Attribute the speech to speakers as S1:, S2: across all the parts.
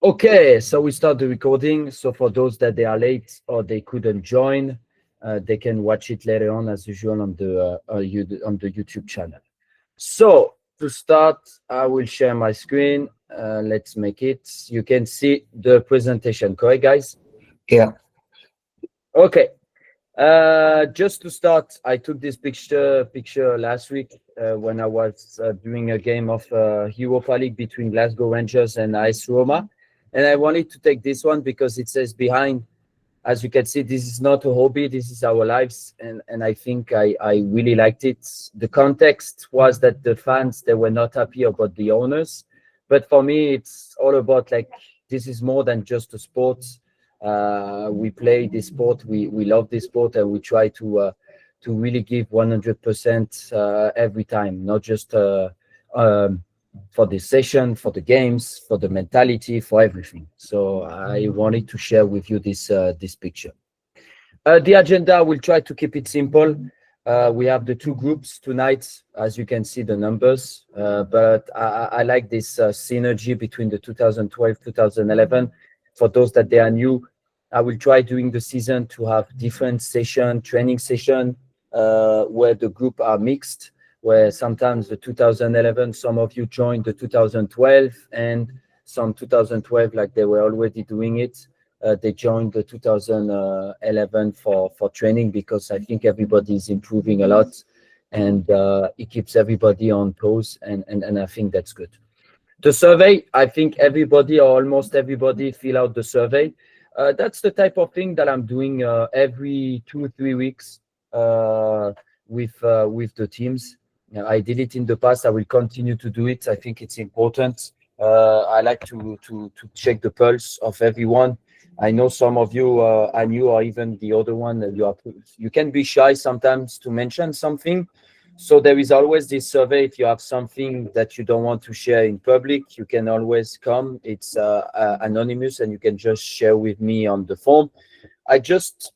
S1: Okay, so we start the recording. So for those that they are late or they couldn't join, they can watch it later on as usual on on the YouTube channel. So to start, I will share my screen. Let's make it. You can see the presentation, correct, guys?
S2: Yeah.
S1: Okay. Just to start, I took this picture last week when I was doing a game of Europa League between Glasgow Rangers and AS Roma, and I wanted to take this one because it says behind. As you can see, this is not a hobby. This is our lives, and I think I really liked it. The context was that the fans they were not happy about the owners, but for me, it's all about like this is more than just a sport. We play this sport, we love this sport, and we try to really give 100% every time, not just um, for the session, for the games, for the mentality, for everything. So I wanted to share with you this picture. The agenda, we'll try to keep it simple. We have the two groups tonight, as you can see the numbers, but I like this synergy between the 2012-2011. For those that they are new, I will try during the season to have different session, training session, where the group are mixed, where sometimes the 2011, some of you joined the 2012, and some 2012, like they were already doing it, they joined the 2011 for training because I think everybody is improving a lot, and it keeps everybody on pose, and I think that's good. The survey, I think everybody or almost everybody fill out the survey. That's the type of thing that I'm doing every 2 3 weeks with the teams. I did it in the past. I will continue to do it. I think it's important. I like to check the pulse of everyone. I know some of you are new, or even the other one. You can be shy sometimes to mention something. So there is always this survey. If you have something that you don't want to share in public, you can always come. It's anonymous, and you can just share with me on the form. I just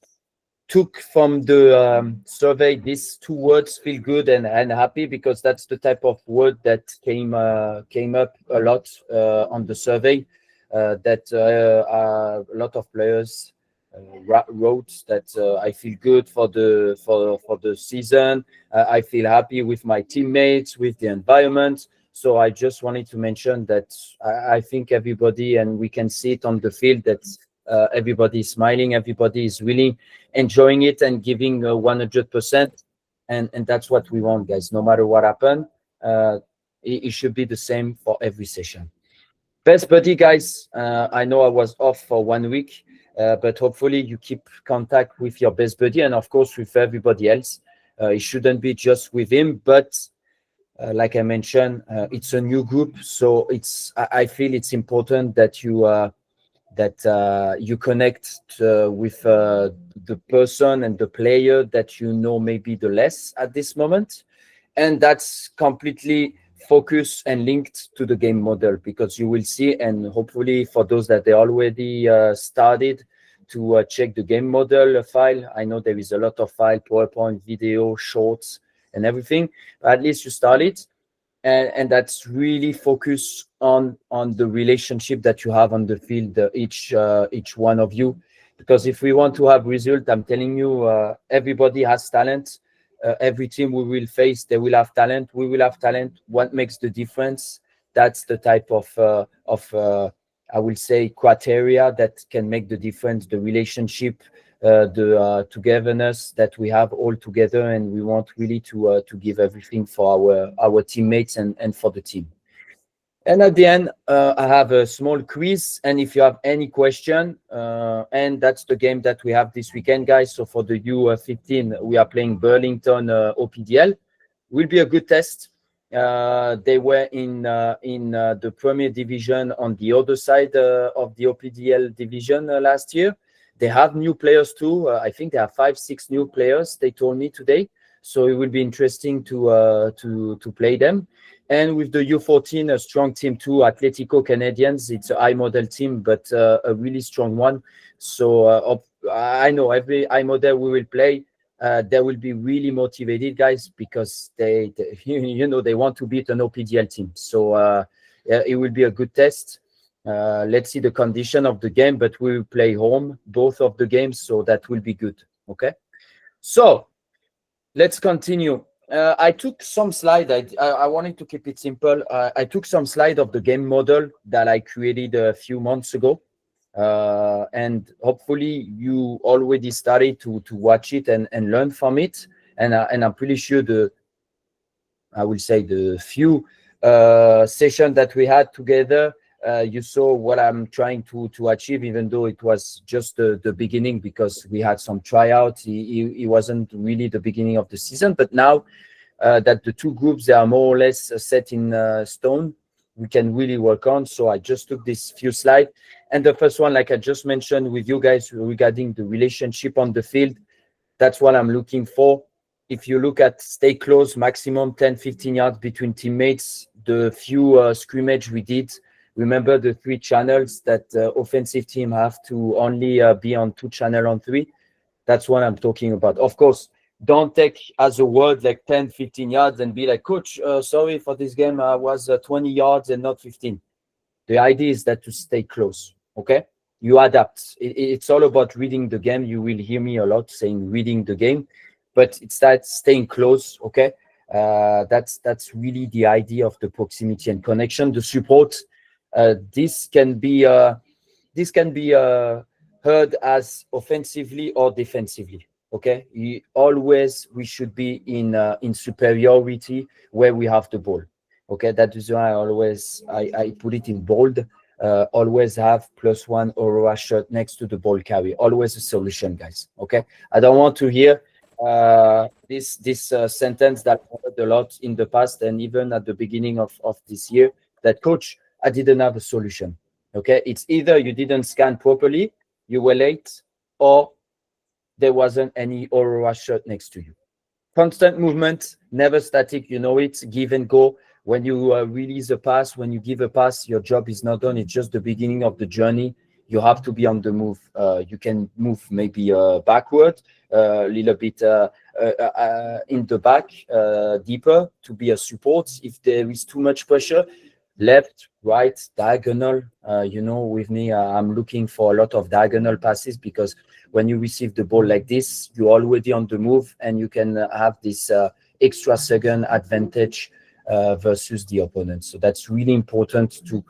S1: took from the survey these two words: feel good and happy, because that's the type of word that came up a lot on the survey. That a lot of players wrote that I feel good for the season. I feel happy with my teammates, with the environment. So I just wanted to mention that I think everybody, and we can see it on the field, that everybody is smiling, everybody is really enjoying it and giving 100%, and that's what we want, guys. No matter what happens, it should be the same for every session. Best buddy, guys. I know I was off for 1 week, but hopefully you keep contact with your best buddy, and of course with everybody else. It shouldn't be just with him, but like I mentioned, it's a new group, so I feel it's important that you connect with the person and the player that you know maybe the less at this moment, and that's completely focused and linked to the game model, because you will see, and hopefully for those that they already started to check the game model file. I know there is a lot of file, PowerPoint, video, shorts, and everything, but at least you start it, and that's really focused on the relationship that you have on the field, each one of you. Because if we want to have result, I'm telling you, everybody has talent. Every team we will face, they will have talent, we will have talent. What makes the difference? That's the type of I will say criteria that can make the difference, the relationship, the togetherness that we have all together, and we want really to give everything for our teammates and for the team. And at the end, I have a small quiz, and if you have any question, and that's the game that we have this weekend, guys. So for the U15, we are playing Burlington OPDL. Will be a good test. They were in the Premier Division on the other side of the OPDL division last year. They have new players too. I think there are 5 6 new players, they told me today. So it will be interesting to play them. And with the U14, a strong team too, Atletico Canadians. It's a high model team, but a really strong one. So I know every high model we will play, they will be really motivated, guys, because they you know, they want to beat an OPDL team. So it will be a good test. Let's see the condition of the game, but we will play home both of the games, so that will be good. Okay, so let's continue. I took some slide. I wanted to keep it simple. I took some slide of the game model that I created a few months ago, and hopefully you already started to watch it and learn from it. And I'm pretty sure I will say the few sessions that we had together, you saw what I'm trying to achieve, even though it was just the beginning, because we had some tryouts. It wasn't really the beginning of the season, but now that the two groups, they are more or less set in stone, we can really work on. So I just took this few slides. And the first one, like I just mentioned with you guys regarding the relationship on the field, that's what I'm looking for. If you look at stay close, maximum 10-15 yards between teammates, the few scrimmage we did, remember the 3 channels that offensive team have to only be on 2 channel on 3. That's what I'm talking about. Of course, don't take as a word like 10-15 yards and be like, coach, sorry for this game, I was 20 yards and not 15. The idea is that to stay close. Okay, you adapt. It's all about reading the game. You will hear me a lot saying reading the game, but it's that staying close. Okay, that's really the idea of the proximity and connection. The support. This can be heard as offensively or defensively. Okay, we should be in superiority where we have the ball. Okay, that is why I put it in bold. Always have +1 Aurora shot next to the ball carrier. Always a solution, guys. Okay, I don't want to hear this sentence that I heard a lot in the past and even at the beginning of this year, that coach, I didn't have a solution. Okay, it's either you didn't scan properly, you were late, or there wasn't any Aurora shot next to you. Constant movement, never static, you know it, give and go. When you release a pass, when you give a pass, your job is not done. It's just the beginning of the journey. You have to be on the move. You can move maybe backward, a little bit in the back, deeper to be a support if there is too much pressure. Left, right, diagonal. You know, with me, I'm looking for a lot of diagonal passes, because when you receive the ball like this, you're already on the move and you can have this extra second advantage versus the opponent. So that's really important to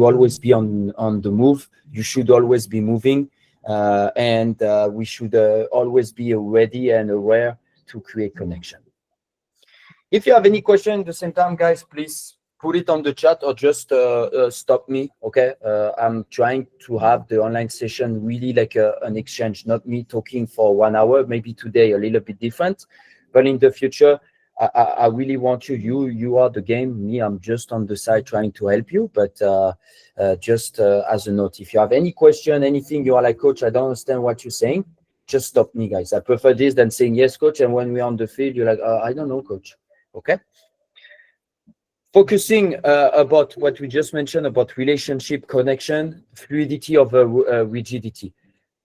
S1: always be on the move. You should always be moving, and we should always be ready and aware to create connection. If you have any question at the same time, guys, please put it on the chat or just stop me. Okay, I'm trying to have the online session really like an exchange, not me talking for 1 hour. Maybe today a little bit different, but in the future, I really want you are the game. Me, I'm just on the side trying to help you. But just as a note, if you have any question, anything, you are like, coach, I don't understand what you're saying, just stop me, guys. I prefer this than saying yes, coach, and when we're on the field, you're like, I don't know, coach. Okay. Focusing about what we just mentioned about relationship, connection, fluidity over rigidity.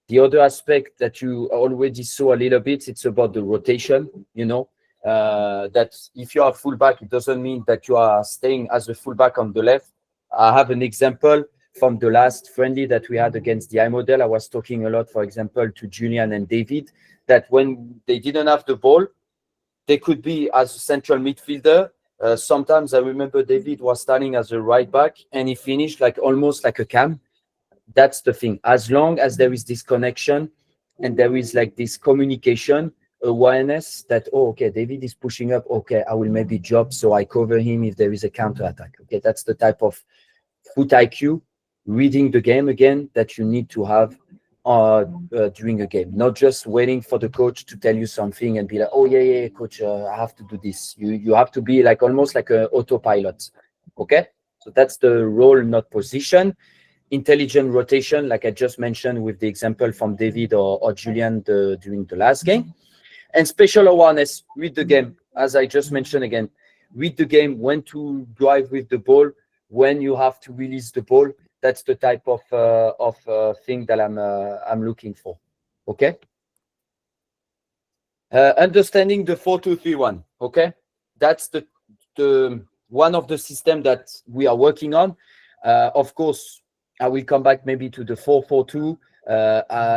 S1: The other aspect that you already saw a little bit, it's about the rotation. You know, that if you are fullback, it doesn't mean that you are staying as a fullback on the left. I have an example from the last friendly that we had against the iModel. I was talking a lot, for example, to Julian and David, that when they didn't have the ball, they could be as a central midfielder. Sometimes I remember David was starting as a right back and he finished like almost like a cam. That's the thing. As long as there is this connection and there is like this communication, awareness that, oh, okay, David is pushing up. Okay, I will maybe drop so I cover him if there is a counter attack. Okay, that's the type of foot IQ, reading the game again, that you need to have during a game, not just waiting for the coach to tell you something and be like, oh yeah, coach, I have to do this. You have to be like almost like an autopilot. Okay, so that's the role, not position. Intelligent rotation, like I just mentioned with the example from David or Julian during the last game. And spatial awareness, read the game, as I just mentioned again. Read the game, when to drive with the ball, when you have to release the ball. That's the type of thing that I'm looking for. Okay. Understanding the 4-2-3-1. Okay, that's the one of the system that we are working on. Of course, I will come back maybe to the 4-4-2.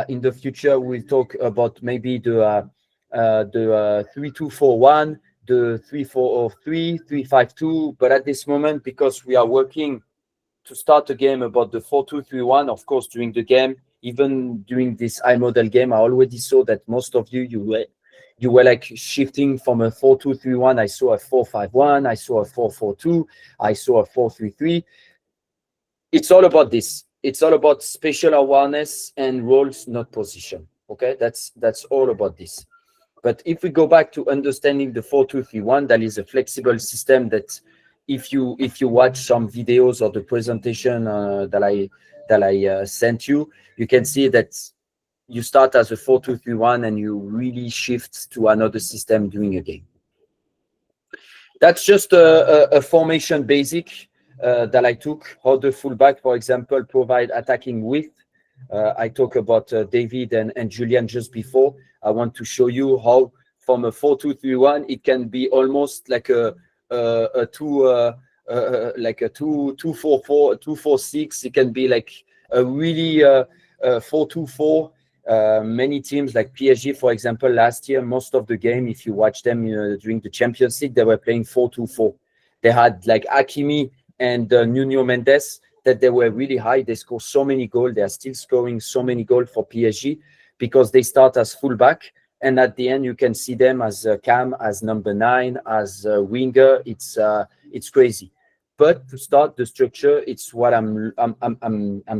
S1: In the future, we'll talk about maybe the 3-2-4-1, the 3-4-3, 3-5-2. But at this moment, because we are working to start the game about the 4-2-3-1, of course, during the game, even during this iModel game, I already saw that most of you were like shifting from a 4-2-3-1. I saw a 4-5-1. I saw a 4-4-2. I saw a 4-3-3. It's all about this. It's all about spatial awareness and roles, not position. Okay, that's all about this. But if we go back to understanding the 4-2-3-1, that is a flexible system that if you watch some videos or the presentation that I sent you, you can see that you start as a 4-2-3-1 and you really shift to another system during a game. That's just a formation basic that I took. How the fullback, for example, provide attacking width. I talked about David and Julian just before. I want to show you how from a 4-2-3-1 it can be almost like a 2-4-4, 2-4-6. It can be like a really 4-2-4. Many teams like PSG, for example, last year, most of the game, if you watch them during the Champions League, they were playing 4-2-4. They had like Hakimi and Nuno Mendes, that they were really high. They score so many goals. They are still scoring so many goals for PSG because they start as fullback. And at the end, you can see them as Cam, as number 9, as winger. It's crazy. But to start the structure, it's what I'm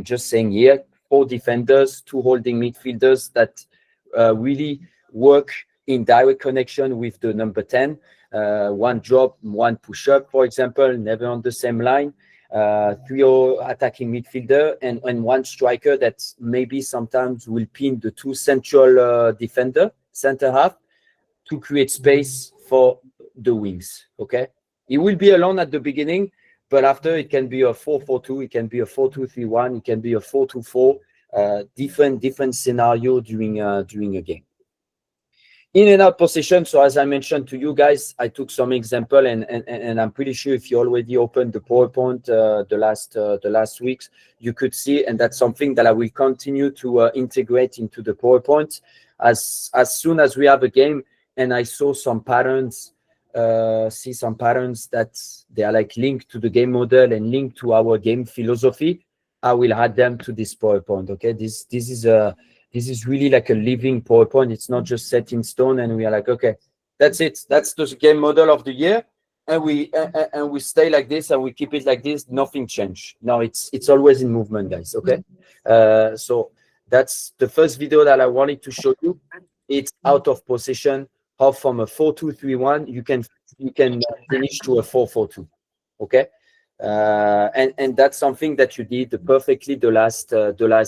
S1: just saying here. 4 defenders, 2 holding midfielders that really work in direct connection with the number 10. 1 drop, 1 push-up, for example, never on the same line. 3 attacking midfielder and 1 striker that maybe sometimes will pin the 2 central defender, center half, to create space for the wings. Okay, he will be alone at the beginning, but after it can be a 4-4-2, it can be a 4-2-3-1, it can be a 4-2-4. Different scenario during a game. In and out position. So as I mentioned to you guys, I took some example, and I'm pretty sure if you already opened the PowerPoint the last weeks, you could see, and that's something that I will continue to integrate into the PowerPoint as soon as we have a game. And I saw some patterns, that they are like linked to the game model and linked to our game philosophy. I will add them to this PowerPoint. Okay, this is really like a living PowerPoint. It's not just set in stone and we are like, okay, that's it. That's the game model of the year. And we stay like this and we keep it like this. Nothing changed. No, it's always in movement, guys. Okay. So that's the first video that I wanted to show you. It's out of position, how from a 4-2-3-1, you can finish to a 4-4-2. Okay. And that's something that you did perfectly the last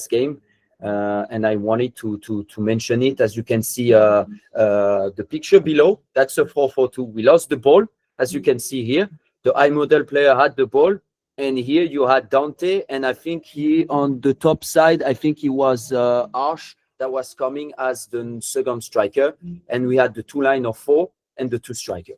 S1: game. And I wanted to mention it. As you can see, the picture below, that's a 4-4-2. We lost the ball, as you can see here. The iModel player had the ball, and here you had Dante, and I think he on the top side, I think he was Arsh that was coming as the second striker, and we had the 2 line of 4 and the 2 striker.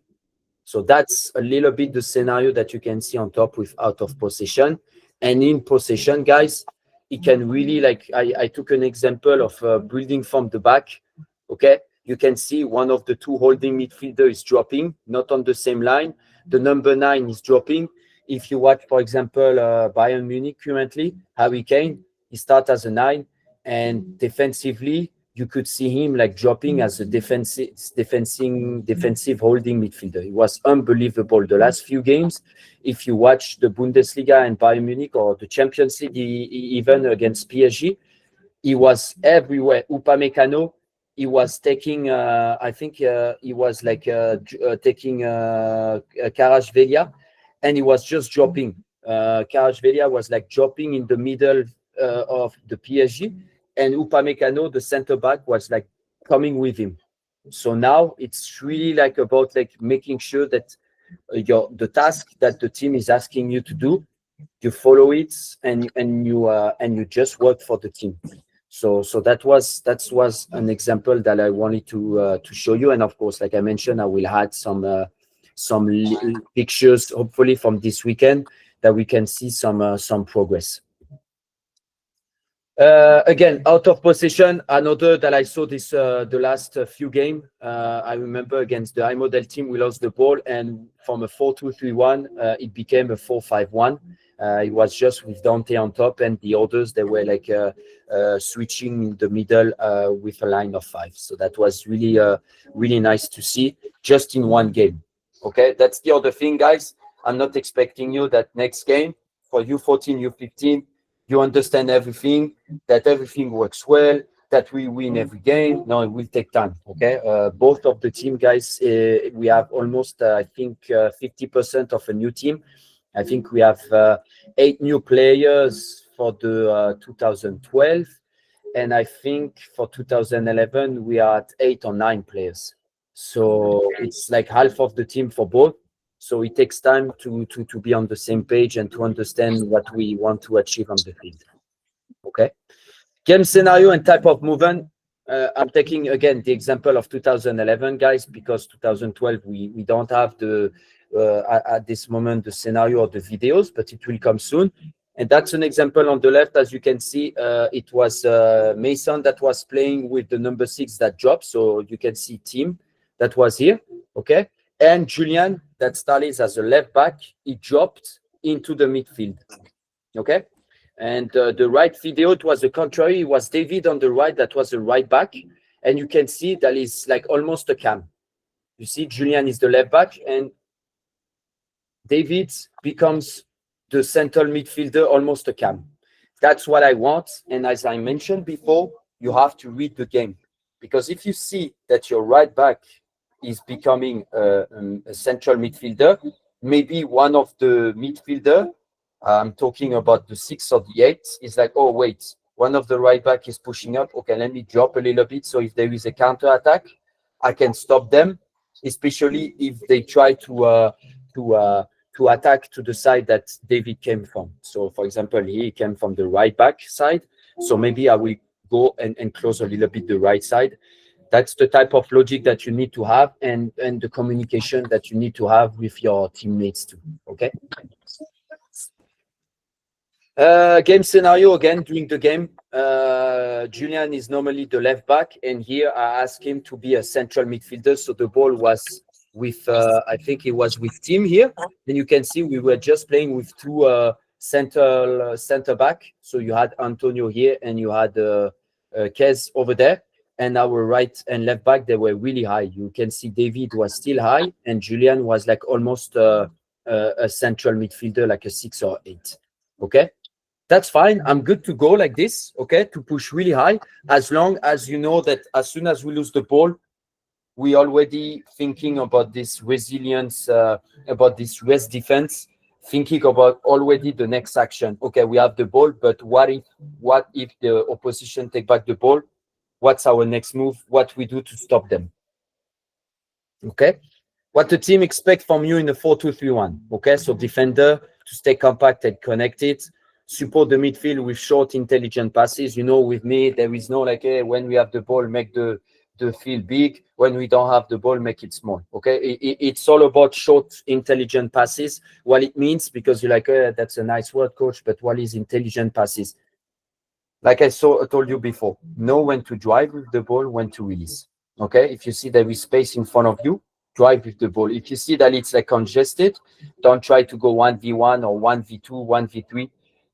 S1: So that's a little bit the scenario that you can see on top with out of possession. And in possession, guys, it can really, like, I took an example of building from the back. Okay, you can see one of the 2 holding midfielder is dropping, not on the same line. The number 9 is dropping. If you watch, for example, Bayern Munich currently, Harry Kane, he starts as a 9, and defensively, you could see him like dropping as a defensive holding midfielder. It was unbelievable the last few games. If you watch the Bundesliga and Bayern Munich or the Champions League, even against PSG, he was everywhere. Upamecano, he was taking, I think he was like taking Kvaratskhelia, and he was just dropping. Kvaratskhelia was like dropping in the middle of the PSG. And Upamecano, the center back, was like coming with him. So now it's really like about like making sure that the task that the team is asking you to do, you follow it, and you just work for the team. So that was an example that I wanted to show you. And of course, like I mentioned, I will add some pictures, hopefully from this weekend, that we can see some progress. Again, out of position, another that I saw this the last few game. I remember against the iModel team, we lost the ball, and from a 4-2-3-1, it became a 4-5-1. It was just with Dante on top, and the others, they were like switching in the middle with a line of 5. So that was really, really nice to see just in one game. Okay, that's the other thing, guys. I'm not expecting you that next game for U14, U15, you understand everything, that everything works well, that we win every game. No, it will take time. Okay, both of the team, guys, we have almost, I think, 50% of a new team. I think we have 8 new players for the 2012, and I think for 2011 we are at 8 or 9 players. So it's like half of the team for both. So it takes time to be on the same page and to understand what we want to achieve on the field. Okay. Game scenario and type of movement. I'm taking again the example of 2011, guys, because 2012 we don't have the at this moment the scenario or the videos, but it will come soon. And that's an example on the left. As you can see, it was Mason that was playing with the number 6 that dropped. So you can see Tim that was here. Okay. And Julian that started as a left back, he dropped into the midfield. Okay. And the right video, it was the contrary. It was David on the right that was the right back. And you can see that is like almost a cam. You see Julian is the left back and David becomes the central midfielder, almost a cam. That's what I want. And as I mentioned before, you have to read the game. Because if you see that your right back is becoming a central midfielder, maybe one of the midfielder, I'm talking about the 6 or the 8, is like, oh, wait, one of the right back is pushing up. Okay, let me drop a little bit. So if there is a counter attack, I can stop them, especially if they try to attack to the side that David came from. So for example, he came from the right back side. So maybe I will go and close a little bit the right side. That's the type of logic that you need to have and the communication that you need to have with your teammates too. Okay. Game scenario again during the game. Julian is normally the left back, and here I asked him to be a central midfielder. So the ball was with, I think it was with Tim here. And you can see we were just playing with 2 center back. So you had Antonio here, and you had Kez over there. And our right and left back, they were really high. You can see David was still high, and Julian was like almost a central midfielder, like a 6 or 8. Okay, that's fine. I'm good to go like this. Okay, to push really high, as long as you know that as soon as we lose the ball, we already thinking about this resilience, about this rest defense, thinking about already the next action. Okay, we have the ball, but what if the opposition take back the ball? What's our next move? What we do to stop them? Okay. What the team expects from you in the 4-2-3-1. Okay. So defender to stay compact and connected. Support the midfield with short, intelligent passes. You know, with me, there is no like, hey, when we have the ball, make the field big. When we don't have the ball, make it small. Okay. It's all about short, intelligent passes. What it means, because you're like, that's a nice word, coach, but what is intelligent passes? Like I told you before, know when to drive with the ball, when to release. Okay, if you see there is space in front of you, drive with the ball. If you see that it's like congested, don't try to go 1v1 or 1v2, 1v3.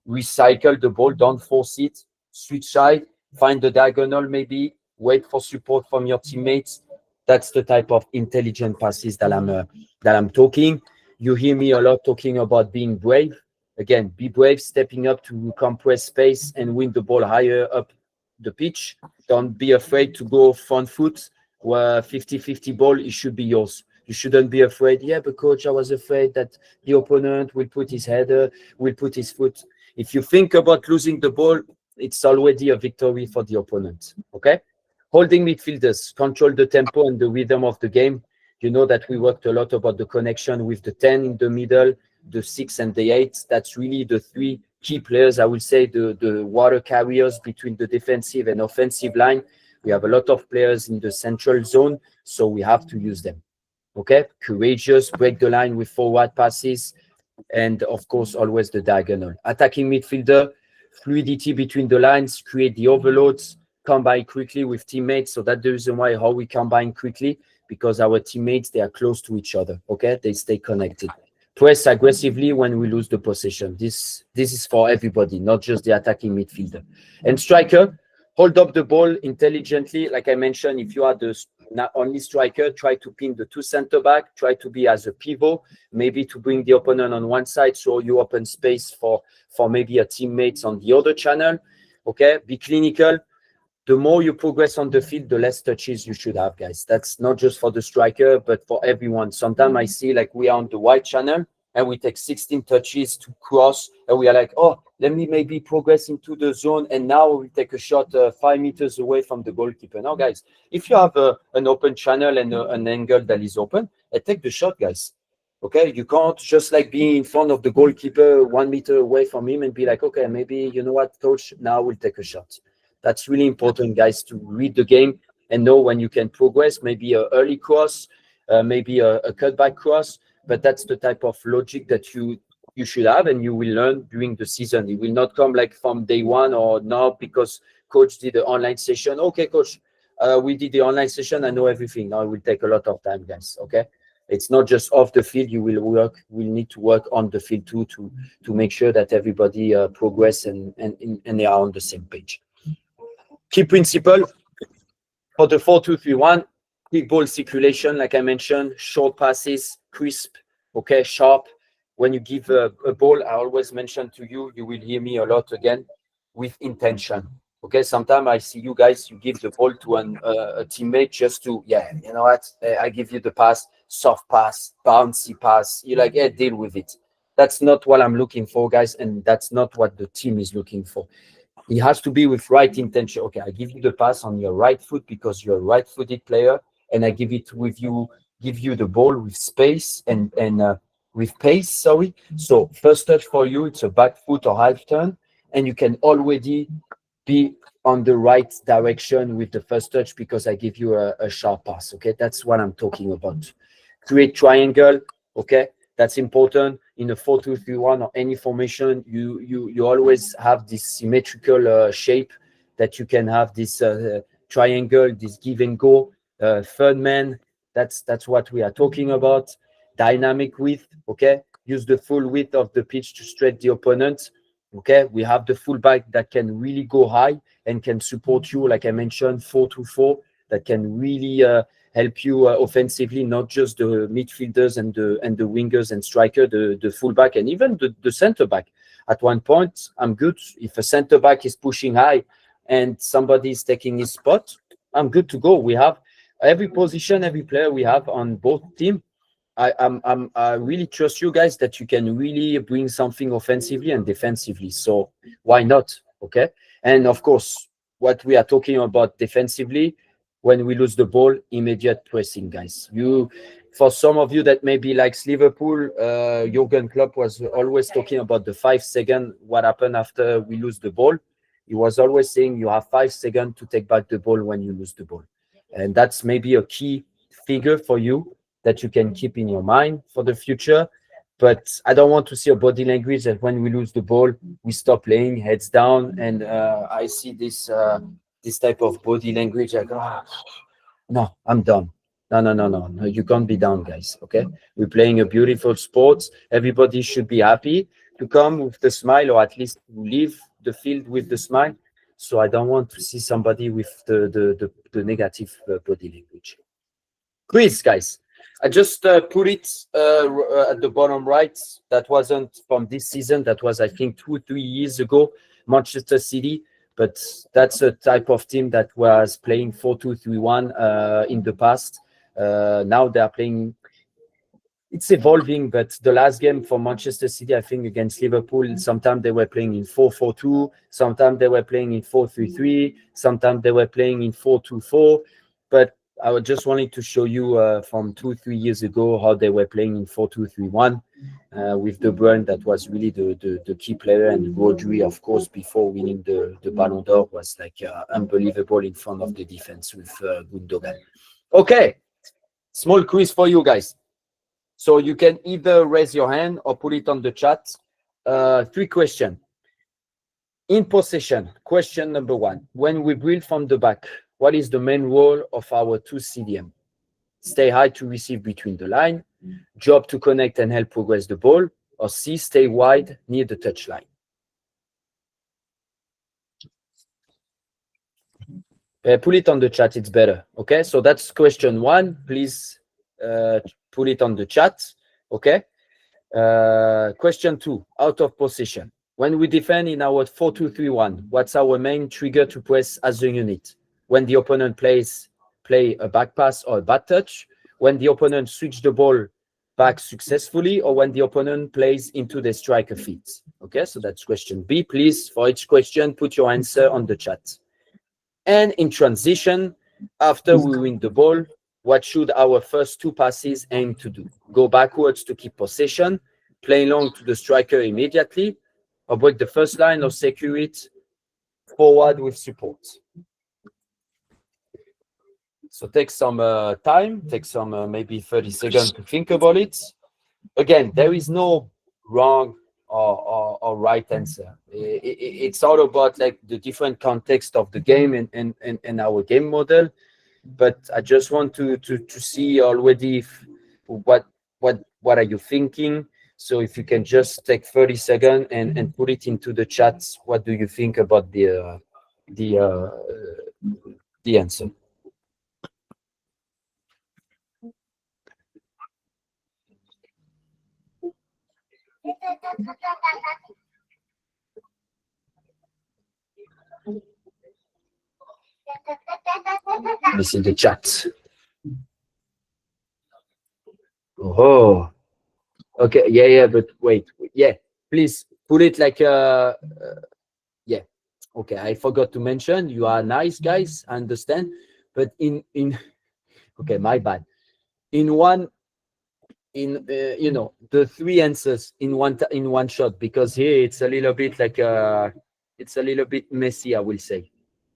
S1: Recycle the ball, don't force it. Switch side, find the diagonal maybe, wait for support from your teammates. That's the type of intelligent passes that I'm talking. You hear me a lot talking about being brave. Again, be brave, stepping up to compress space and win the ball higher up the pitch. Don't be afraid to go front foot, where 50-50 ball, it should be yours. You shouldn't be afraid. Yeah, but coach, I was afraid that the opponent will put his header, will put his foot. If you think about losing the ball, it's already a victory for the opponent. Okay? Holding midfielders, control the tempo and the rhythm of the game. You know that we worked a lot about the connection with the 10 in the middle, the 6 and the 8. That's really the 3 key players, I will say, the water carriers between the defensive and offensive line. We have a lot of players in the central zone, so we have to use them. Okay, courageous, break the line with forward passes, and of course, always the diagonal. Attacking midfielder, fluidity between the lines, create the overloads, combine quickly with teammates. So that's the reason why how we combine quickly, because our teammates, they are close to each other. Okay, they stay connected. Press aggressively when we lose the possession. This is for everybody, not just the attacking midfielder. And striker, hold up the ball intelligently. Like I mentioned, if you are the not only striker, try to pin the two center back, try to be as a pivot, maybe to bring the opponent on one side so you open space for maybe a teammates on the other channel. Okay, be clinical. The more you progress on the field, the less touches you should have, guys. That's not just for the striker, but for everyone. Sometimes I see like we are on the wide channel and we take 16 touches to cross, and we are like, oh, let me maybe progress into the zone, and now we take a shot 5 meters away from the goalkeeper. Now, guys, if you have an open channel and an angle that is open, take the shot, guys. Okay, you can't just like be in front of the goalkeeper 1 meter away from him and be like, okay, maybe, you know what, coach, now we'll take a shot. That's really important, guys, to read the game and know when you can progress, maybe an early cross, maybe a cutback cross, but that's the type of logic that you should have and you will learn during the season. It will not come like from day one or now because coach did the online session. Okay, coach, we did the online session. I know everything. Now it will take a lot of time, guys, okay? It's not just off the field. You will need to work on the field too to make sure that everybody progress and they are on the same page. Key principle for the 4-2-3-1, quick ball circulation, like I mentioned, short passes, crisp, okay, sharp. When you give a ball, I always mention to you, you will hear me a lot again, with intention. Okay, sometimes I see you guys, you give the ball to a teammate just to, yeah, you know what, I give you the pass, soft pass, bouncy pass. You're like, yeah, deal with it. That's not what I'm looking for, guys, and that's not what the team is looking for. It has to be with right intention. Okay, I give you the pass on your right foot because you're a right-footed player, and I give it with you, give you the ball with space and with pace. Sorry. So first touch for you, it's a back foot or half turn, and you can already be on the right direction with the first touch because I give you a sharp pass. Okay, that's what I'm talking about. Create triangle. Okay, that's important in a 4-2-3-1 or any formation. You always have this symmetrical shape that you can have this triangle, this give and go. Third man. That's what we are talking about. Dynamic width. Okay, use the full width of the pitch to stretch the opponent. Okay, we have the fullback that can really go high and can support you, like I mentioned, 4-2-4, that can really help you offensively, not just the midfielders and the wingers and striker, the fullback and even the center back. At one point, I'm good. If a center back is pushing high and somebody is taking his spot, I'm good to go. We have every position, every player we have on both teams. I really trust you guys that you can really bring something offensively and defensively. So why not? Okay. And of course, what we are talking about defensively, when we lose the ball, immediate pressing, guys. For some of you that maybe likes Liverpool, Jurgen Klopp was always talking about the 5 seconds, what happened after we lose the ball. He was always saying you have 5 seconds to take back the ball when you lose the ball. And that's maybe a key figure for you that you can keep in your mind for the future. But I don't want to see a body language that when we lose the ball, we stop playing, heads down. And I see this type of body language like, no, I'm done. No, you can't be down, guys, okay? We're playing a beautiful sport. Everybody should be happy to come with the smile, or at least leave the field with the smile. So I don't want to see somebody with the negative body language. Quiz, guys. I just put it at the bottom right. That wasn't from this season. That was, I think, 2 or 3 years ago, Manchester City. But that's a type of team that was playing 4-2-3-1 in the past. Now they are playing. It's evolving, but the last game for Manchester City, I think, against Liverpool, sometimes they were playing in 4-4-2, sometimes they were playing in 4-3-3, sometimes they were playing in 4-2-4. But I was just wanting to show you from 2 or 3 years ago how they were playing in 4-2-3-1 with De Bruyne. That was really the key player, and Rodri, of course, before winning the Ballon d'Or, was like unbelievable in front of the defense with Gundogan. Okay, small quiz for you guys. So you can either raise your hand or put it on the chat. 3 questions. In possession, question number 1. When we build from the back, what is the main role of our 2 CDM? Stay high to receive between the line, job to connect and help progress the ball, or C, stay wide near the touchline? Put it on the chat, it's better. Okay, so that's question 1. Please put it on the chat. Okay. Question 2, out of possession. When we defend in our 4-2-3-1, what's our main trigger to press as a unit? When the opponent play a back pass or a back touch, when the opponent switch the ball back successfully, or when the opponent plays into the striker feet. Okay, so that's question B. Please, for each question, put your answer on the chat. And in transition, after we win the ball, what should our first 2 passes aim to do? Go backwards to keep possession, play long to the striker immediately, or break the first line, or secure it forward with support? So take some time, take some maybe 30 seconds to think about it. Again, there is no wrong or right answer. It's all about like the different context of the game and our game model. But I just want to see already what are you thinking. So if you can just take 30 seconds and put it into the chat, what do you think about the answer? This is the chat. Oh, okay. Yeah, but wait. Yeah, please put it like yeah. Okay, I forgot to mention you are nice guys. I understand, but in okay, my bad. In you know, the 3 answers in one shot, because here it's a little bit like it's a little bit messy, I will say.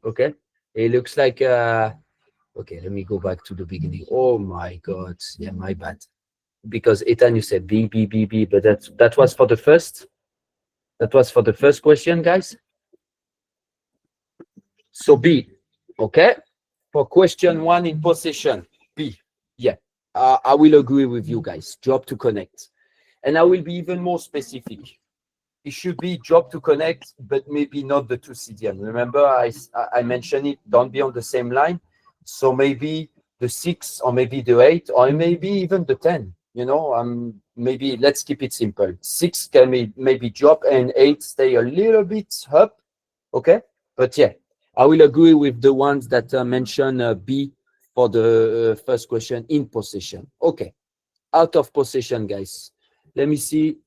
S1: Okay, it looks like okay, let me go back to the beginning. Oh my god, yeah, my bad. Because Ethan, you said B, but that was for the first. That was for the first question, guys. So B, okay. For question 1 in possession, B, yeah. I will agree with you guys. Job to connect, and I will be even more specific. It should be job to connect, but maybe not the 2 CDM. Remember, I mentioned it. Don't be on the same line. So maybe the 6, or maybe the 8, or maybe even the 10. You know, maybe let's keep it simple. 6 can be maybe drop, and 8 stay a little bit up. Okay, but yeah, I will agree with the ones that mention B for the first question in possession. Okay, out of possession, guys. Let me see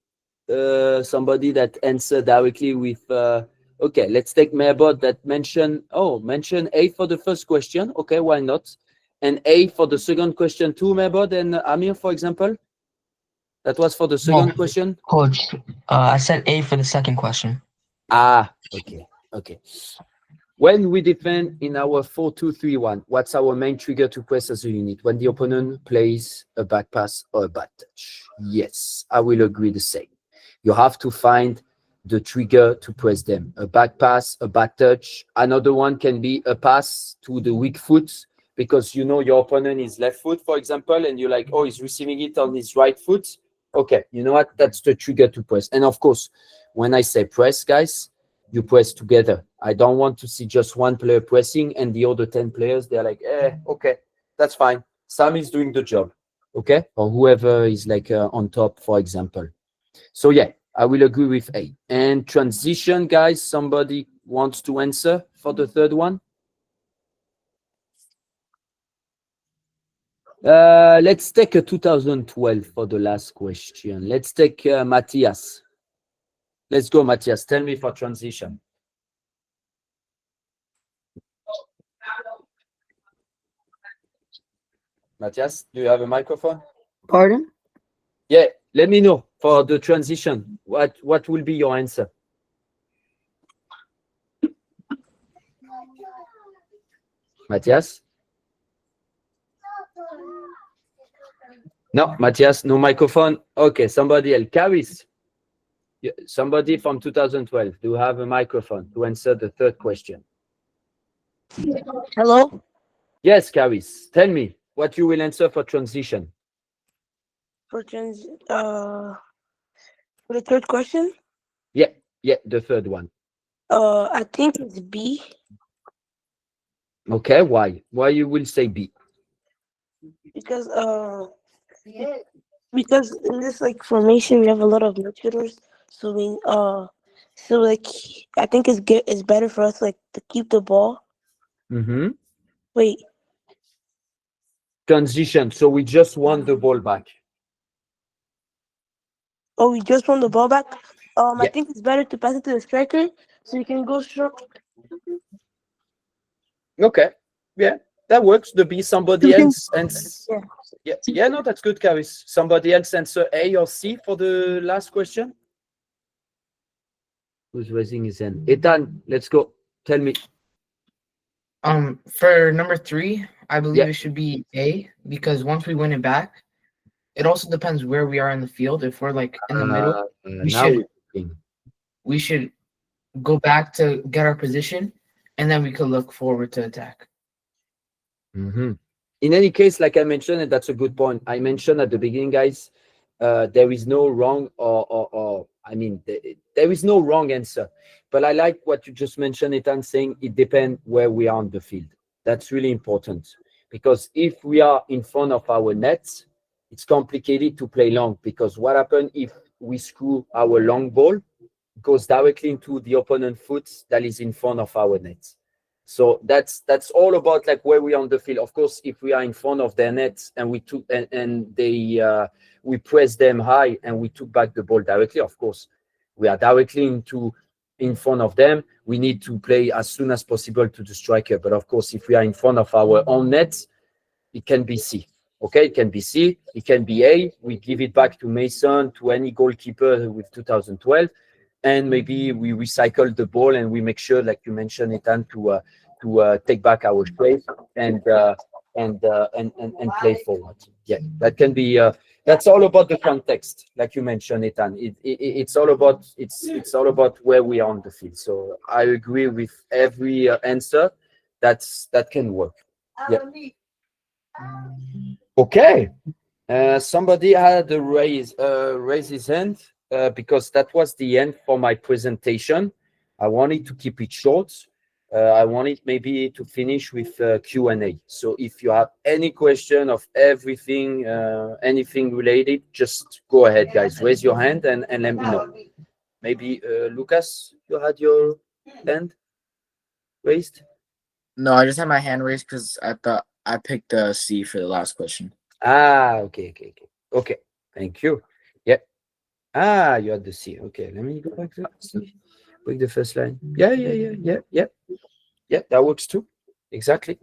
S1: somebody that answered directly with okay, let's take Merbot that mention A for the first question. Okay, why not? And A for the second question too, Merbot and Amir, for example. That was for the second question.
S2: Coach, I said A for the second question.
S1: Okay. When we defend in our 4-2-3-1, what's our main trigger to press as a unit? When the opponent plays a back pass or a back touch? Yes, I will agree the same. You have to find the trigger to press them. A back pass, a back touch. Another one can be a pass to the weak foot, because you know your opponent is left foot, for example, and you're like, oh, he's receiving it on his right foot. Okay, you know what? That's the trigger to press. And of course, when I say press, guys, you press together. I don't want to see just one player pressing and the other 10 players, they're like, okay, that's fine. Sam is doing the job, okay? Or whoever is like on top, for example. So yeah, I will agree with A. And transition, guys, somebody wants to answer for the third one? Let's take a 2012 for the last question. Let's take Matthias. Let's go, Matthias. Tell me for transition. Matthias, do you have a microphone?
S3: Pardon?
S1: Yeah, let me know for the transition. What will be your answer? Matthias? No, Matthias, no microphone. Okay, somebody else. Caris, Somebody from 2012, do you have a microphone to answer the third question?
S3: Hello?
S1: Yes, Karis, tell me what you will answer for transition.
S3: For the third question?
S1: Yeah, the third one.
S3: I think it's B.
S1: Okay, why? Why you will say B?
S3: Because in this like formation we have a lot of midfielders, so like I think it's better for us like to keep the ball.
S1: Mm-hmm.
S3: Wait,
S1: Transition. So we just want the ball back.
S3: oh, we just won the ball back. I
S1: Yeah.
S3: think it's better to pass it to the striker so you can go short.
S1: Okay. Yeah, that works. The B, somebody
S3: You can-
S1: else. And yeah, no, that's good, Karis. Somebody else answer A or C for the last question? Who's raising his hand? Ethan, let's go. Tell me.
S4: For number 3, I believe
S1: Yeah.
S4: it should be A, because once we win it back, it also depends where we are in the field. If we're like in the middle, we should go back to get our position, and then we could look forward to attack.
S1: Mm-hmm. In any case, like I mentioned, and that's a good point. I mentioned at the beginning, guys, there is no wrong or I mean, there is no wrong answer. But I like what you just mentioned, Ethan, saying it depends where we are on the field. That's really important, because if we are in front of our nets, it's complicated to play long, because what happens if we screw our long ball, it goes directly into the opponent foot that is in front of our nets. So that's all about like where we are on the field. Of course, if we are in front of their nets and we took and they we press them high and we took back the ball directly, of course, we are directly in front of them. We need to play as soon as possible to the striker. But of course, if we are in front of our own nets, it can be C. Okay, it can be C, it can be A. We give it back to Mason, to any goalkeeper with 2012. And maybe we recycle the ball and we make sure, like you mentioned, Ethan, to take back our space and play forward. Yeah, that can be. That's all about the context, like you mentioned, Ethan. It's all about where we are on the field. So I agree with every answer. That can work. Yeah. Okay. Somebody had to raise his hand. Because that was the end for my presentation. I wanted to keep it short. I wanted maybe to finish with Q&A. So if you have any question of everything, anything related, just go ahead, guys. Raise your hand and let me know. Maybe Lucas, you had your hand raised?
S5: No, I just had my hand raised because I thought I picked C for the last question.
S1: Okay. Thank you. Yeah. You had the C. Okay, let me go back to C. Break the first line. Yeah. That works too. Exactly.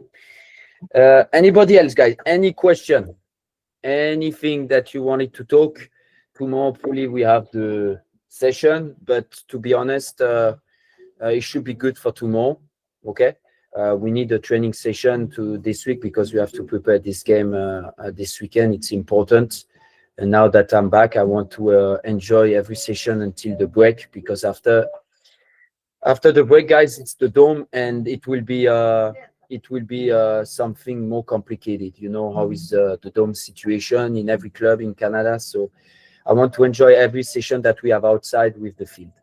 S1: Anybody else, guys? Any question? Anything that you wanted to talk? Tomorrow, probably we have the session, but to be honest, it should be good for tomorrow. Okay. We need a training session this week because we have to prepare this game this weekend. It's important. And now that I'm back, I want to enjoy every session until the break, because after the break, guys, it's the dome, and it will be something more complicated. You know how is the dome situation in every club in Canada. So I want to enjoy every session that we have outside with the field.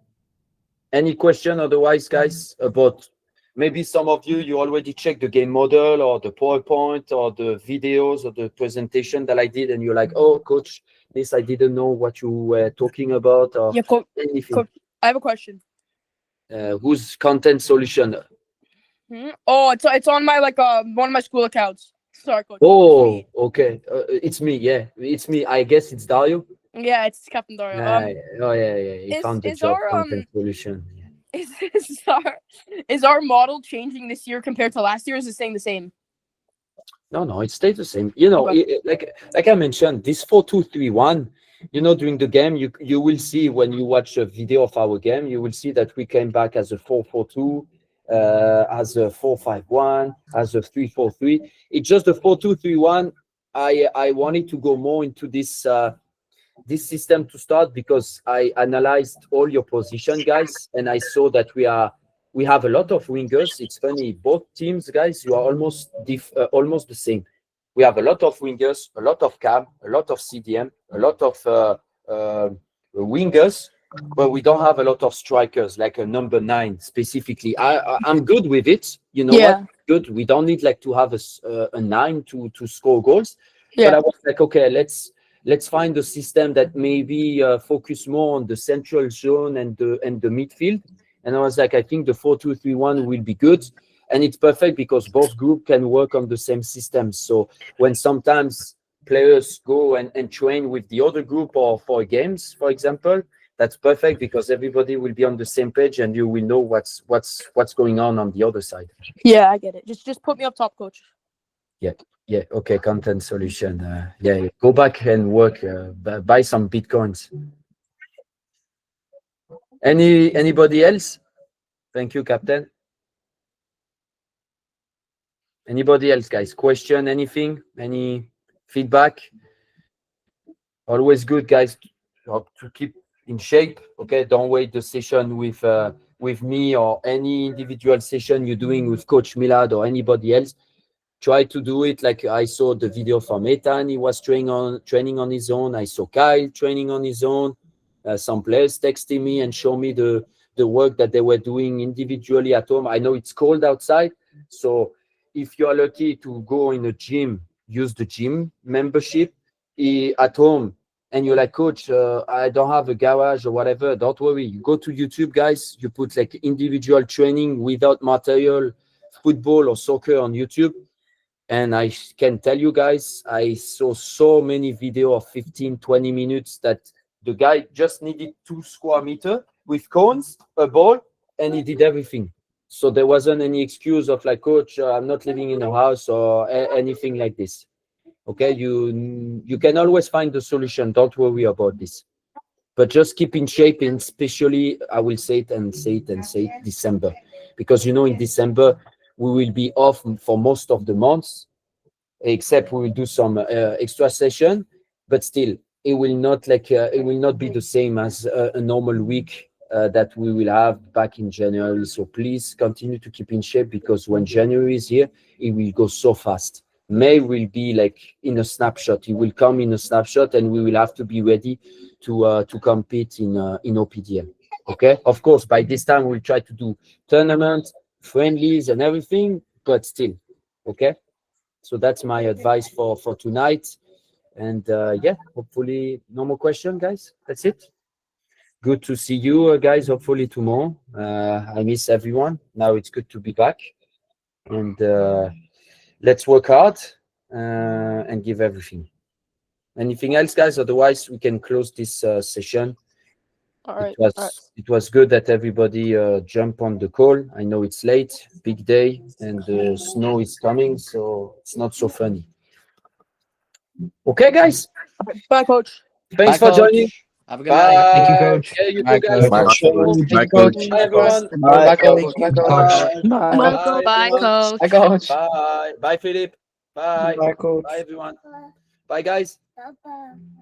S1: Any question otherwise, guys, about maybe some of you already checked the game model or the PowerPoint or the videos or the presentation that I did, and you're like, oh, coach, this I didn't know what you were talking about, or anything.
S6: Coach, I have a question.
S1: Whose content solution?
S6: Oh, it's on my one of my school accounts. Sorry, coach.
S1: Oh, okay. It's me. Yeah, it's me. I guess it's Dario.
S6: Yeah, it's Captain Dario.
S1: Yeah. He found the job. Content solution.
S6: Is our model changing this year compared to last year? Or is it staying the same?
S1: No, it stays the same. You know,
S6: Okay.
S1: like I mentioned, this 4-2-3-1. You know, during the game, you will see when you watch a video of our game, you will see that we came back as a 4-4-2, as a 4-5-1, as a 3-4-3. It's just the 4-2-3-1. I wanted to go more into this this system to start because I analyzed all your position, guys, and I saw that we have a lot of wingers. It's funny, both teams, guys, you are almost the same. We have a lot of wingers, a lot of cam, a lot of CDM, a lot of wingers, but we don't have a lot of strikers, like a number 9 specifically. I'm good with it. You know
S6: Yeah.
S1: what? Good. We don't need like to have a 9 to score goals.
S6: Yeah.
S1: But I was like, okay, let's find a system that maybe focus more on the central zone and the midfield. And I was like, I think the 4-2-3-1 will be good. And it's perfect because both groups can work on the same system. So when sometimes players go and train with the other group or for games, for example, that's perfect because everybody will be on the same page and you will know what's going on the other side.
S6: Yeah, I get it. Just put me up top, coach.
S1: Yeah. Okay. Content solution. Go back and work. Buy some bitcoins. Anybody else? Thank you, Captain. Anybody else, guys? Question? Anything? Any feedback? Always good, guys, to keep in shape. Okay, don't wait the session with me or any individual session you're doing with Coach Milad or anybody else. Try to do it like I saw the video from Ethan. He was training on his own. I saw Kyle training on his own. Some players texting me and show me the work that they were doing individually at home. I know it's cold outside, so if you are lucky to go in a gym, use the gym membership at home. And you're like, coach, I don't have a garage or whatever. Don't worry. You go to YouTube, guys. You put like individual training without material, football or soccer on YouTube. And I can tell you guys, I saw so many videos of 15, 20 minutes that the guy just needed 2 square meters with cones, a ball, and he did everything. So there wasn't any excuse of like, coach, I'm not living in a house or anything like this. Okay, you can always find the solution. Don't worry about this. But just keep in shape, and especially, I will say it, December. Because, in December, we will be off for most of the months, except we will do some extra session. But still, it will not be the same as a normal week that we will have back in January. So please continue to keep in shape because when January is here, it will go so fast. May will be like in a snapshot. It will come in a snapshot, and we will have to be ready to compete in OPDL. Okay. Of course, by this time we'll try to do tournaments, friendlies, and everything, but still, okay. So that's my advice for tonight. And hopefully no more questions, guys. That's it. Good to see you guys. Hopefully tomorrow. I miss everyone. Now it's good to be back, and let's work hard and give everything. Anything else, guys? Otherwise, we can close this session.
S6: All right.
S1: It was good that everybody jumped on the call. I know it's late, big day, and the snow is coming, so it's not so funny. Okay, guys.
S6: Bye, coach.
S1: Thanks
S2: Bye,
S1: for joining.
S2: coach.
S5: Have a good night.
S2: Thank you, coach.
S1: Yeah, you
S5: Bye,
S1: too, guys.
S5: coach.
S7: Bye, coach.
S1: Bye, everyone.
S5: Bye, coach.
S2: Bye, coach.
S3: Bye,
S6: Bye,
S1: everyone.
S6: coach.
S5: Bye, coach.
S1: Bye. Bye, Philip. Bye.
S7: Bye, coach.
S1: Bye, everyone. Bye, guys.
S3: Bye.